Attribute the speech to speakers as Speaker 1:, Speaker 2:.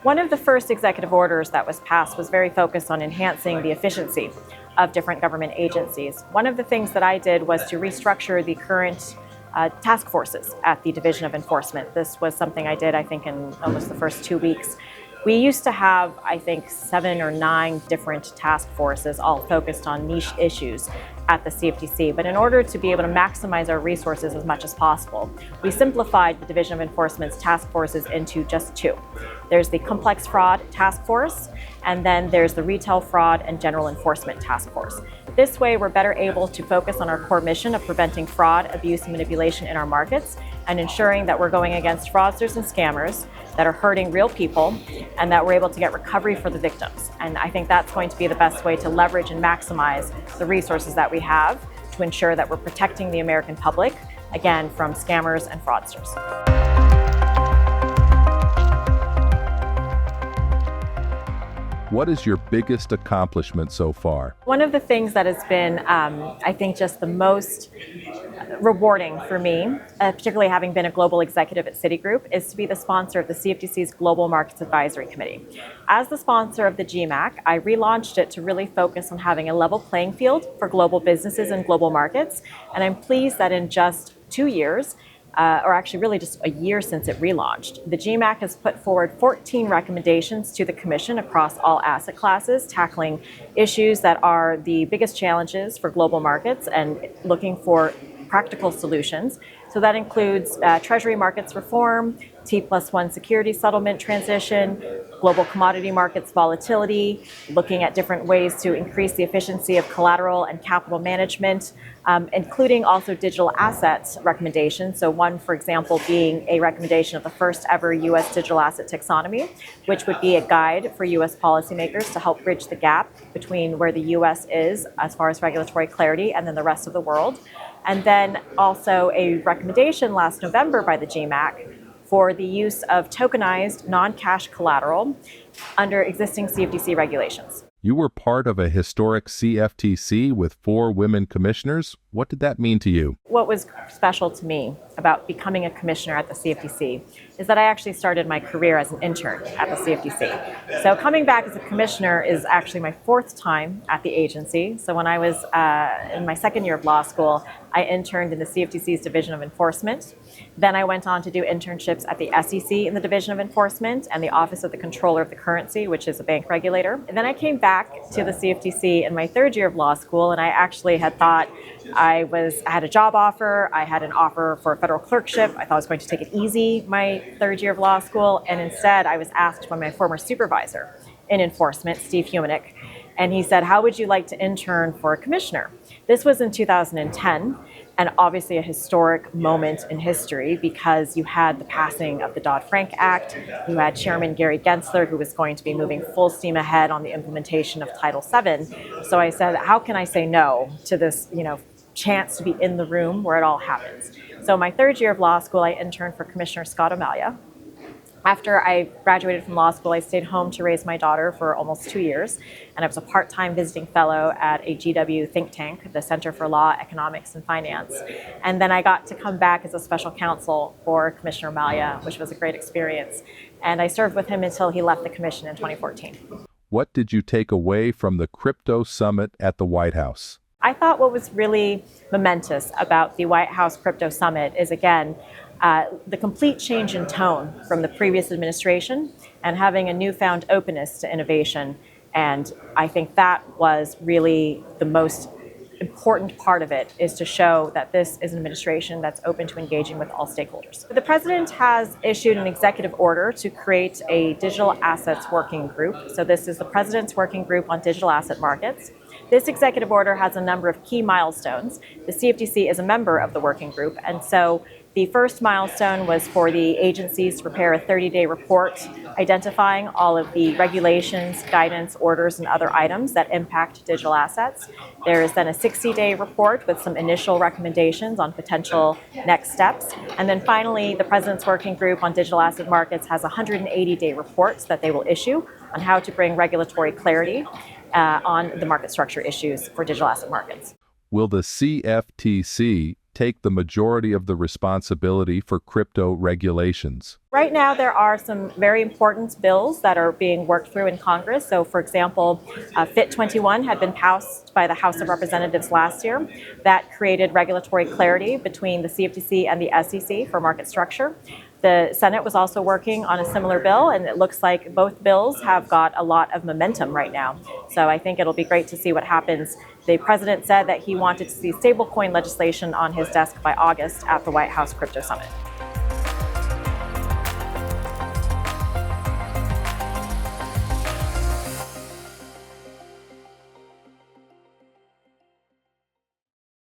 Speaker 1: One of the first executive orders that was passed was very focused on enhancing the efficiency of different government agencies. One of the things that I did was to restructure the current task forces at the Division of Enforcement. This was something I did, I think, in almost the first 2 weeks. We used to have, I think, 7 or 9 different task forces, all focused on niche issues at the CFTC. But in order to be able to maximize our resources as much as possible, we simplified the Division of Enforcement's task forces into just 2. There's the Complex Fraud Task Force, and then there's the Retail Fraud and General Enforcement Task Force. This way, we're better able to focus on our core mission of preventing fraud, abuse, and manipulation in our markets, and ensuring that we're going against fraudsters and scammers that are hurting real people, and that we're able to get recovery for the victims. And I think that's going to be the best way to leverage and maximize the resources that we have to ensure that we're protecting the American public, again, from scammers and fraudsters.
Speaker 2: What is your biggest accomplishment so far?
Speaker 1: One of the things that has been, I think, just the most rewarding for me, particularly having been a global executive at Citigroup, is to be the sponsor of the CFTC's Global Markets Advisory Committee. As the sponsor of the GMAC, I relaunched it to really focus on having a level playing field for global businesses and global markets. And I'm pleased that in just 2 years, or actually really just a year since it relaunched, the GMAC has put forward 14 recommendations to the Commission across all asset classes, tackling issues that are the biggest challenges for global markets and looking for practical solutions. So that includes Treasury markets reform, T+1 security settlement transition, global commodity markets volatility, looking at different ways to increase the efficiency of collateral and capital management, including also digital assets recommendations. So one, for example, being a recommendation of the first ever U.S. digital asset taxonomy, which would be a guide for U.S. policymakers to help bridge the gap between where the U.S. is as far as regulatory clarity and then the rest of the world. And then also a recommendation last November by the GMAC for the use of tokenized non-cash collateral under existing CFTC regulations.
Speaker 2: You were part of a historic CFTC with 4 women commissioners. What did that mean to you?
Speaker 1: What was special to me about becoming a commissioner at the CFTC is that I actually started my career as an intern at the CFTC. So coming back as a commissioner is actually my 4th time at the agency. So when I was in my 2nd year of law school, I interned in the CFTC's Division of Enforcement. Then I went on to do internships at the SEC in the Division of Enforcement and the Office of the Comptroller of the Currency, which is a bank regulator. And then I came back to the CFTC in my 3rd year of law school, and I actually had thought I had a job offer. I had an offer for a federal clerkship. I thought I was going to take it easy my 3rd year of law school, and instead I was asked by my former supervisor in enforcement, Steve Humanick, and he said, "How would you like to intern for a commissioner?" This was in 2010, and obviously a historic moment in history because you had the passing of the Dodd-Frank Act, you had Chairman Gary Gensler, who was going to be moving full steam ahead on the implementation of Title VII. So I said, how can I say no to this, chance to be in the room where it all happens? So my 3rd year of law school, I interned for Commissioner Scott O'Malia. After I graduated from law school, I stayed home to raise my daughter for almost 2 years, and I was a part-time visiting fellow at a GW think tank, the Center for Law, Economics, and Finance. And then I got to come back as a special counsel for Commissioner O'Malia, which was a great experience. And I served with him until he left the commission in 2014.
Speaker 2: What did you take away from the crypto summit at the White House?
Speaker 1: I thought what was really momentous about the White House Crypto Summit is, again, the complete change in tone from the previous administration and having a newfound openness to innovation. And I think that was really the most important part of it, is to show that this is an administration that's open to engaging with all stakeholders. The president has issued an executive order to create a digital assets working group. So this is the president's working group on digital asset markets. This executive order has a number of key milestones. The CFTC is a member of the working group, and so the first milestone was for the agencies to prepare a 30-day report identifying all of the regulations, guidance, orders, and other items that impact digital assets. There is then a 60-day report with some initial recommendations on potential next steps. And then finally, the President's Working Group on Digital Asset Markets has 180-day reports that they will issue on how to bring regulatory clarity on the market structure issues for digital asset markets.
Speaker 2: Will the CFTC take the majority of the responsibility for crypto regulations?
Speaker 1: Right now, there are some very important bills that are being worked through in Congress. So, for example, FIT 21 had been passed by the House of Representatives last year. That created regulatory clarity between the CFTC and the SEC for market structure. The Senate was also working on a similar bill, and it looks like both bills have got a lot of momentum right now. So I think it'll be great to see what happens. The president said that he wanted to see stablecoin legislation on his desk by August at the White House Crypto Summit.